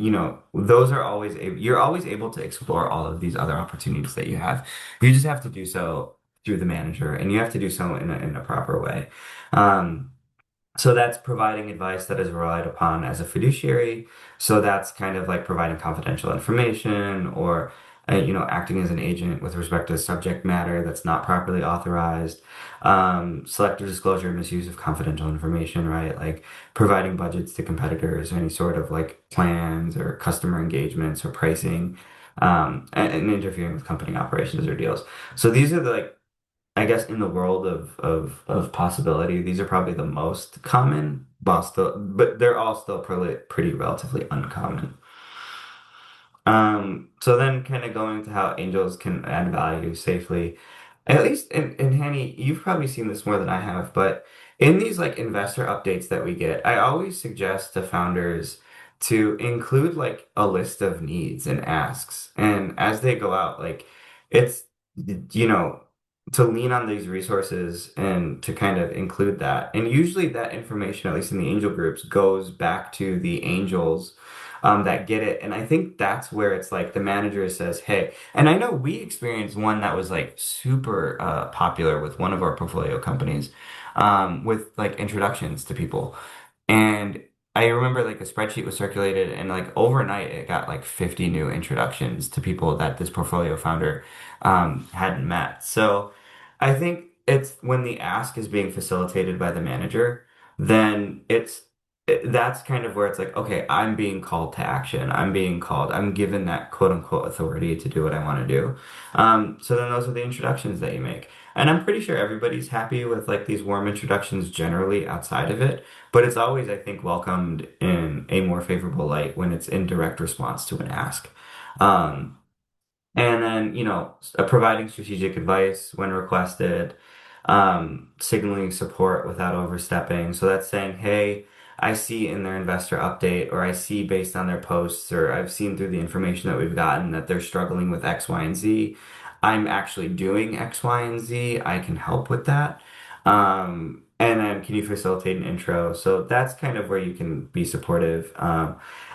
those are you're always able to explore all of these other opportunities that you have. You just have to do so through the manager and you have to do so in a proper way. Um, so that's providing advice that is relied upon as a fiduciary. So that's kind of like providing confidential information or, acting as an agent with respect to subject matter that's not properly authorized. Selective disclosure and misuse of confidential information, right? Like providing budgets to competitors, or any sort of like plans or customer engagements or pricing, and interfering with company operations or deals. So these are the like I guess in the world of possibility, these are probably the most common, but they're all still pretty relatively uncommon. So then kind of going to how angels can add value safely. At least in Hanny, you've probably seen this more than I have, but in these like investor updates that we get, I always suggest to founders to include like a list of needs and asks. And as they go out, like it's, you know, to lean on these resources and to kind of include that. And usually that information, at least in the angel groups, goes back to the angels that get it. And I think that's where it's like the manager says, hey, and I know we experienced one that was like super popular with one of our portfolio companies with like introductions to people. And I remember like a spreadsheet was circulated and like overnight it got like 50 new introductions to people that this portfolio founder hadn't met. So I think it's when the ask is being facilitated by the manager, then that's kind of where it's like, okay, I'm being called to action. I'm given that quote unquote authority to do what I want to do. So then those are the introductions that you make. And I'm pretty sure everybody's happy with like these warm introductions generally outside of it. But it's always, I think, welcomed in a more favorable light when it's in direct response to an ask. Um, and then, providing strategic advice when requested, signaling support without overstepping. So that's saying, hey, I see in their investor update, or I see based on their posts, or I've seen through the information that we've gotten that they're struggling with X, Y, and Z. I'm actually doing X, Y, and Z. I can help with that. And then can you facilitate an intro? So that's kind of where you can be supportive. And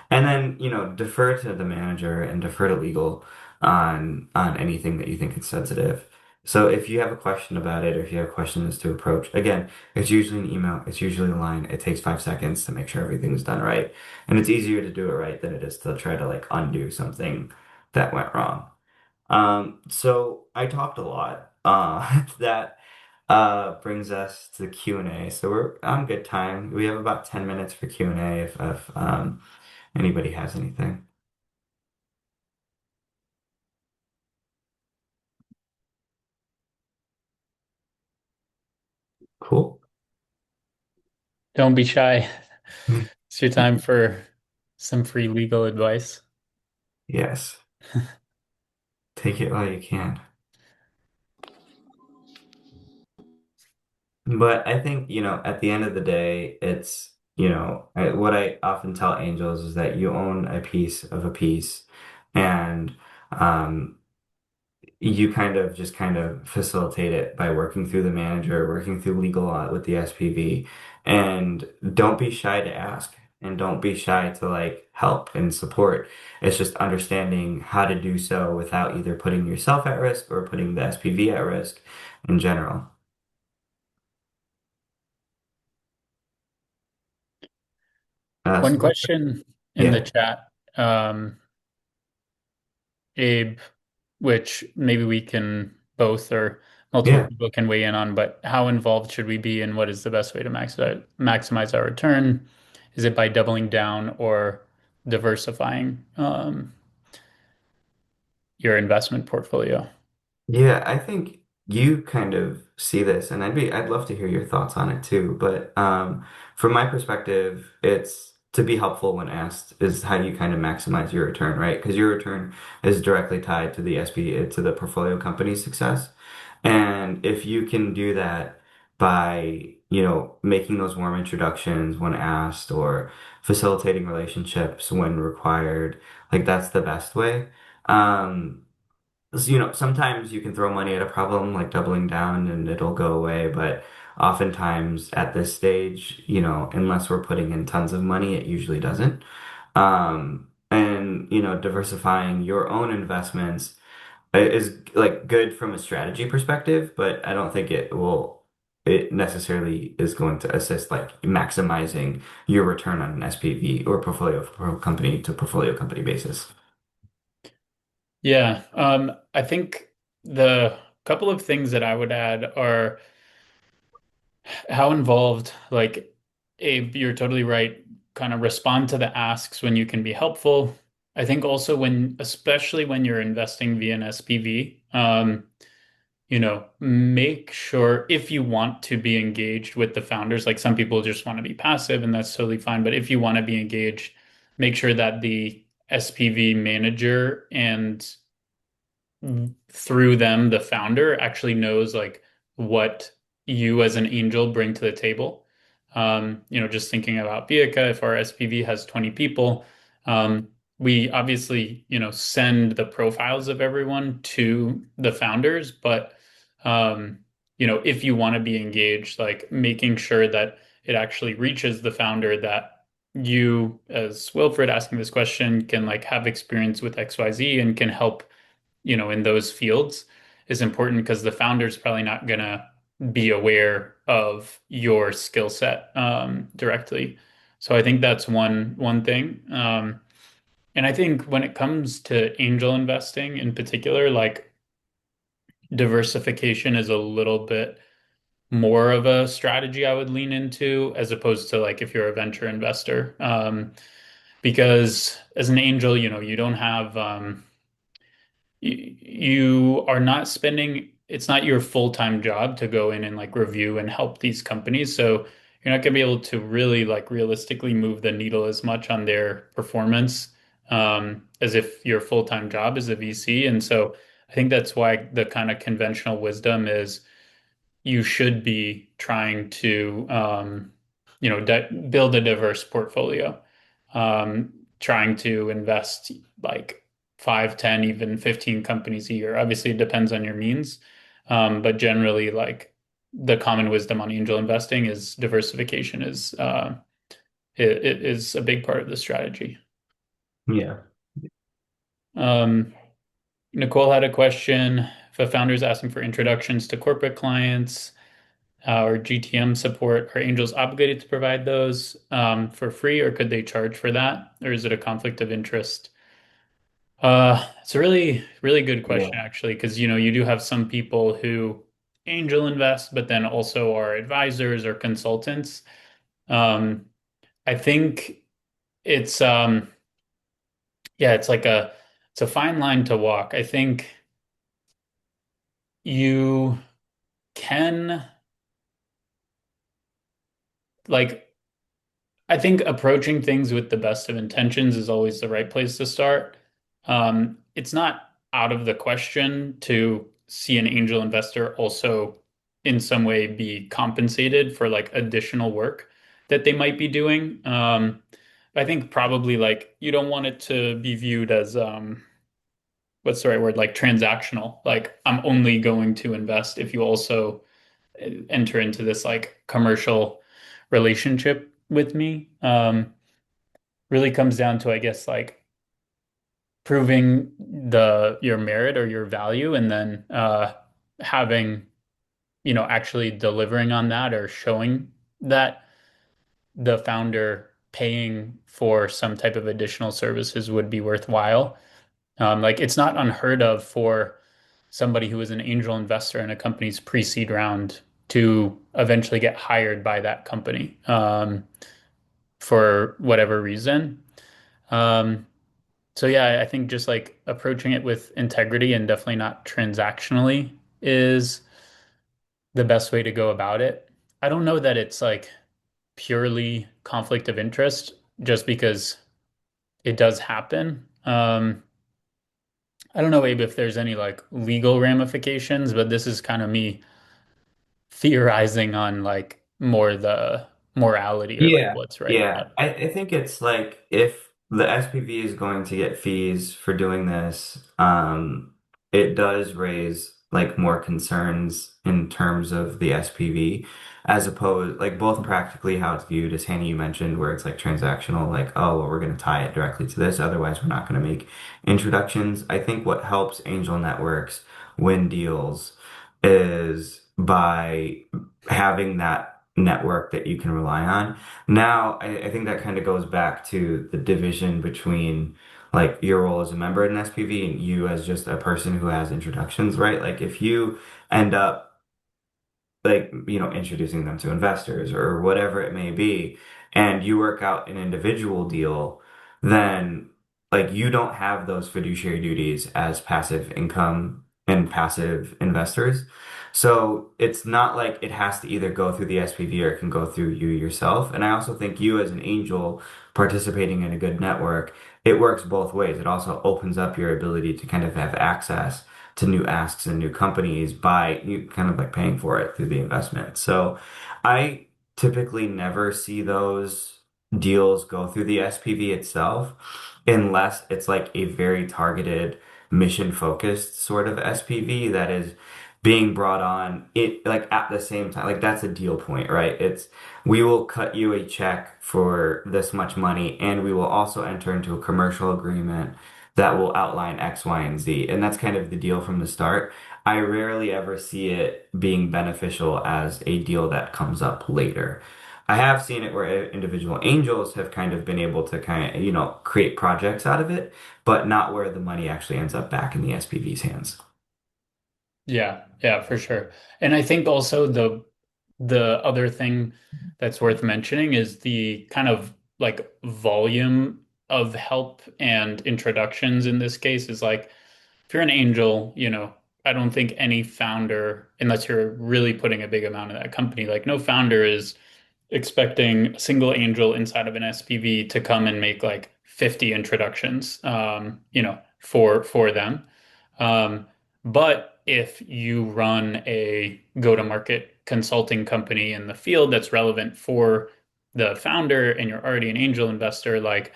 then, defer to the manager and defer to legal on anything that you think is sensitive. So if you have a question about it, or if you have questions to approach, again, it's usually an email, it's usually a line. It takes 5 seconds to make sure everything's done right. And it's easier to do it right than it is to try to like undo something that went wrong. So I talked a lot. That brings us to Q&A. So we're on good time. We have about 10 minutes for Q&A if anybody has anything. Cool. Don't be shy. It's your time for some free legal advice. Yes. Take it while you can. But I think, at the end of the day, what I often tell angels is that you own a piece of a piece, and um, you kind of facilitate it by working through the manager, working through legal with the SPV, and don't be shy to ask, and don't be shy to like help and support. It's just understanding how to do so without either putting yourself at risk or putting the SPV at risk in general. One So that's, question in the yeah. chat, um, Abe, which maybe we can both or multiple Yeah. people can weigh in on, but how involved should we be and what is the best way to maximize our return? Is it by doubling down or diversifying your investment portfolio? Yeah, I think you kind of see this, and I'd love to hear your thoughts on it too. But from my perspective, it's to be helpful when asked is how you kind of maximize your return, right? Because your return is directly tied to the SP to the portfolio company's success. And if you can do that by, making those warm introductions when asked or facilitating relationships when required, like that's the best way. Um, so, sometimes you can throw money at a problem like doubling down and it'll go away, but oftentimes at this stage, unless we're putting in tons of money, it usually doesn't. And, diversifying your own investments is like good from a strategy perspective, but I don't think it necessarily is going to assist like maximizing your return on an SPV or portfolio company to portfolio company basis. Yeah, I think the couple of things that I would add are how involved, like, Abe, you're totally right. Kind of respond to the asks when you can be helpful. I think also especially when you're investing via an SPV, make sure if you want to be engaged with the founders, like some people just want to be passive and that's totally fine. But if you want to be engaged, make sure that the SPV manager and through them, the founder actually knows like what you as an angel bring to the table. Just thinking about Viaca, if our SPV has 20 people, we obviously, send the profiles of everyone to the founders, but if you want to be engaged, like making sure that it actually reaches the founder that you, as Wilfred asking this question, can like have experience with XYZ and can help in those fields is important because the founder's probably not gonna be aware of your skill set directly. So I think that's one thing. And I think when it comes to angel investing in particular, like diversification is a little bit more of a strategy I would lean into as opposed to like if you're a venture investor. Because as an angel, you don't have you are not spending, it's not your full-time job to go in and like review and help these companies. So you're not going to be able to really like realistically move the needle as much on their performance as if your full-time job is a VC. And so I think that's why the kind of conventional wisdom is you should be trying to, build a diverse portfolio, trying to invest like 5, 10, even 15 companies a year. Obviously, it depends on your means. But generally, like the common wisdom on angel investing is diversification it is a big part of the strategy. Yeah. Um, Nicole had a question. If a founder is asking for introductions to corporate clients, or GTM support, are angels obligated to provide those for free, or could they charge for that? Or is it a conflict of interest? It's a really, really good question, Yeah. actually, because you do have some people who angel invest, but then also are advisors or consultants. Um, I think it's yeah, it's a fine line to walk. I think you can like I think approaching things with the best of intentions is always the right place to start. It's not out of the question to see an angel investor also in some way be compensated for like additional work that they might be doing. I think probably like you don't want it to be viewed as what's the right word? Like transactional. Like I'm only going to invest if you also enter into this like commercial relationship with me. Really comes down to, I guess, like proving your merit or your value, and then having, actually delivering on that or showing that the founder paying for some type of additional services would be worthwhile. Like it's not unheard of for somebody who is an angel investor in a company's pre-seed round to eventually get hired by that company for whatever reason. Um, so yeah, I think just like approaching it with integrity and definitely not transactionally is the best way to go about it. I don't know that it's like purely conflict of interest just because it does happen. I don't know, Abe, if there's any like legal ramifications, but this is kind of me theorizing on like more the morality or like Yeah. what's right Yeah. about it. I think it's like if the SPV is going to get fees for doing this, it does raise like more concerns in terms of the SPV as opposed like both practically how it's viewed as Hanny you mentioned, where it's like transactional, like, oh, well, we're going to tie it directly to this, otherwise we're not going to make introductions. I think what helps angel networks win deals is by having that network that you can rely on. Now, I think that kind of goes back to the division between like your role as a member in an SPV and you as just a person who has introductions, right? Like if you end up like introducing them to investors or whatever it may be and you work out an individual deal, then like you don't have those fiduciary duties as passive income and passive investors. So it's not like it has to either go through the SPV or it can go through you yourself. And I also think you as an angel participating in a good network, it works both ways. It also opens up your ability to kind of have access to new asks and new companies by you kind of like paying for it through the investment. So I typically never see those deals go through the SPV itself unless it's like a very targeted mission focused sort of SPV that is being brought on it like at the same time. Like that's a deal point, right? It's we will cut you a check for this much money and we will also enter into a commercial agreement that will outline X, Y, and Z. And that's kind of the deal from the start. I rarely ever see it being beneficial as a deal that comes up later. I have seen it where individual angels have kind of been able to kind of, create projects out of it, but not where the money actually ends up back in the SPV's hands. Yeah, yeah, for sure. And I think also the other thing that's worth mentioning is the kind of like volume of help and introductions in this case is like if you're an angel, I don't think any founder, unless you're really putting a big amount of that company, like no founder is expecting a single angel inside of an SPV to come and make like 50 introductions, for them. Um, but if you run a go-to-market consulting company in the field that's relevant for the founder and you're already an angel investor, like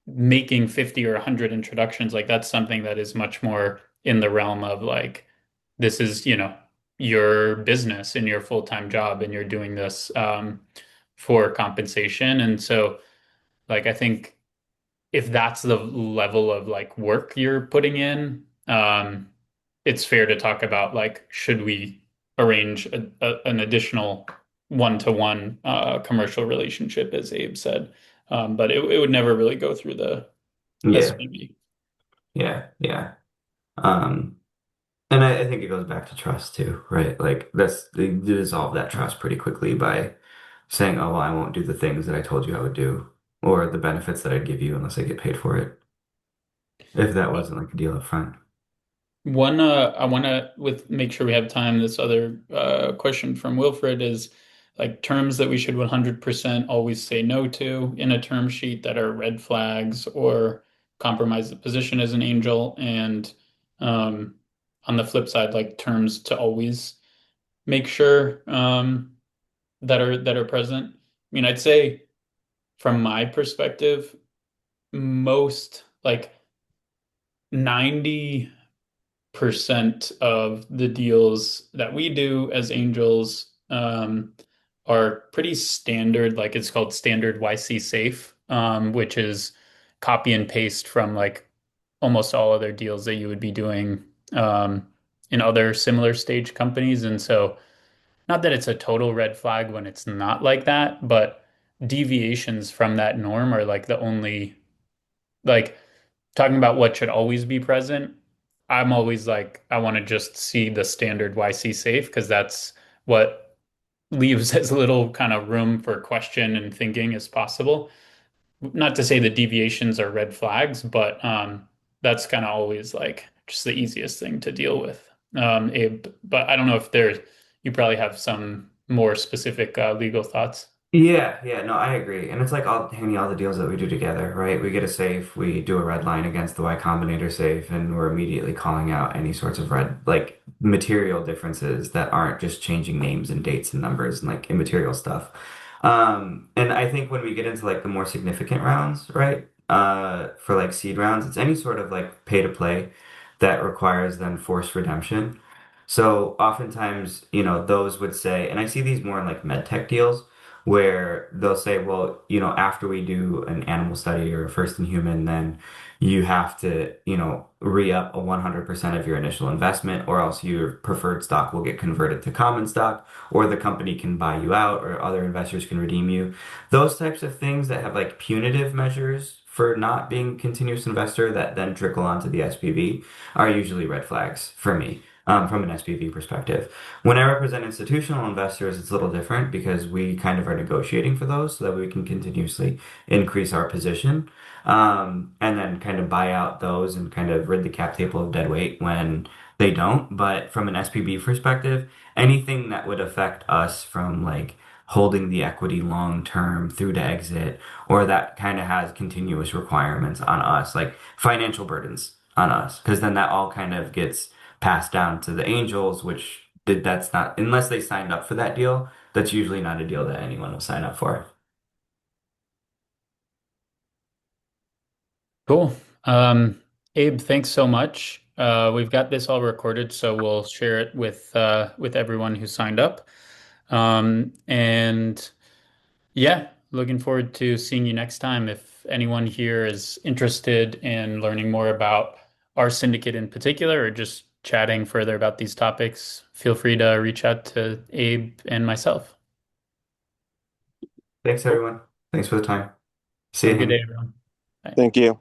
making 50 or 100 introductions, like that's something that is much more in the realm of like, this is, your business and your full-time job, and you're doing this for compensation. And so, like, I think if that's the level of like work you're putting in, it's fair to talk about like, should we arrange an additional one-to-one commercial relationship, as Abe said. But it would never really go through the Yeah, SPV. yeah. Um, and I think it goes back to trust too, right? Like they dissolve that trust pretty quickly by saying, "Oh, well, I won't do the things that I told you I would do, or the benefits that I'd give you unless I get paid for it." If that wasn't like a deal up front. One, I want to with make sure we have time. This other question from Wilfred is like terms that we should 100% always say no to in a term sheet that are red flags or compromise the position as an angel, and um, on the flip side, like terms to always make sure that are present. I mean, I'd say from my perspective, most like 90% of the deals that we do as angels are pretty standard. Like it's called standard YC safe, which is copy and paste from like almost all other deals that you would be doing um, in other similar stage companies. And so, not that it's a total red flag when it's not like that, but deviations from that norm are like the only like talking about what should always be present. I'm always like, I want to just see the standard YC safe because that's what leaves as little kind of room for question and thinking as possible. Not to say the deviations are red flags, but that's kind of always like just the easiest thing to deal with. Abe, but I don't know if you probably have some more specific legal thoughts. Yeah, no, I agree. And it's like all the deals that we do together, right? We get a safe, we do a red line against the Y Combinator safe, and we're immediately calling out any sorts of like material differences that aren't just changing names and dates and numbers and like immaterial stuff. And I think when we get into like the more significant rounds, right? For like seed rounds, it's any sort of like pay to play that requires then forced redemption. So oftentimes, those would say, and I see these more in like med tech deals where they'll say, well, after we do an animal study or a first in human, then you have to, re-up a 100% of your initial investment, or else your preferred stock will get converted to common stock, or the company can buy you out, or other investors can redeem you. Those types of things that have like punitive measures for not being a continuous investor that then trickle onto the SPV are usually red flags for me. From an SPV perspective. When I represent institutional investors, it's a little different because we kind of are negotiating for those so that we can continuously increase our position, and then kind of buy out those and kind of rid the cap table of dead weight when they don't. But from an SPV perspective, anything that would affect us from like holding the equity long term through to exit, or that kind of has continuous requirements on us, like financial burdens on us, because then that all kind of gets passed down to the Angels, which that's not, unless they signed up for that deal, that's usually not a deal that anyone will sign up for. Cool. Abe, thanks so much. We've got this all recorded, so we'll share it with everyone who signed up. And yeah, looking forward to seeing you next time. If anyone here is interested in learning more about our syndicate in particular, or just chatting further about these topics, feel free to reach out to Abe and myself. Thanks, Cool. everyone. Thanks for the time. See Have you, a good day, Henry. everyone. Bye. Thank you.